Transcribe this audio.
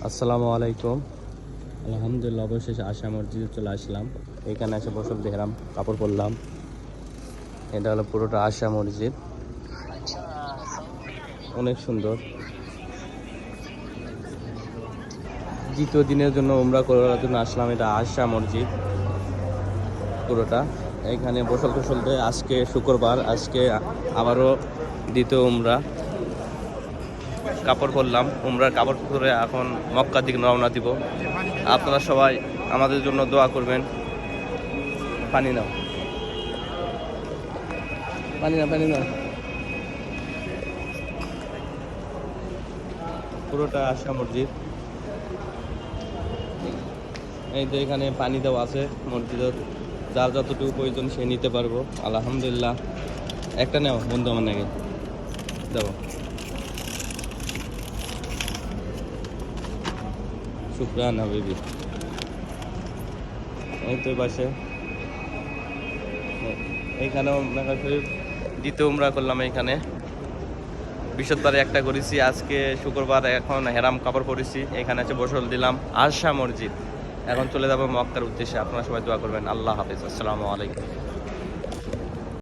আসসালামু আলাইকুম। আলহামদুলিল্লাহ, অবশেষে আশা মসজিদে চলে আসলাম। এখানে এসে বসল দেখলাম, কাপড় পরলাম। এটা হলো পুরোটা আশা মসজিদ, অনেক সুন্দর। দ্বিতীয় দিনের জন্য উমরা করার জন্য আসলাম। এটা আশা মসজিদ পুরোটা। এখানে বসল টসল দিয়ে আজকে শুক্রবার, আজকে আবারও দ্বিতীয় উমরা। কাপড় পরলাম, উমরার কাপড় পরে এখন মক্কার দিকে রওনা দিব। আপনারা সবাই আমাদের জন্য দোয়া করবেন। পানি নাও, পানি না, পানি না। পুরোটা আশা মসজিদ। এই তো এখানে পানি দেওয়া আছে মসজিদের, যার যতটুকু প্রয়োজন সে নিতে পারবো। আলহামদুলিল্লাহ। একটা নেও বন্ধু, আমার নাকি দেবো। শুকরান হাবিবি। এই তো পাশে এইখানেও মেঘা শরীফ দ্বিতীয় উমরা করলাম। এইখানে বৃহস্পতিবারে একটা করেছি, আজকে শুক্রবার এখন হেরাম কাপড় পরেছি। এখানে এসে বসল দিলাম আশা মসজিদ। এখন চলে যাবো মক্কার উদ্দেশ্যে। আপনারা সবাই দোয়া করবেন। আল্লাহ হাফিজ, আসসালামু আলাইকুম।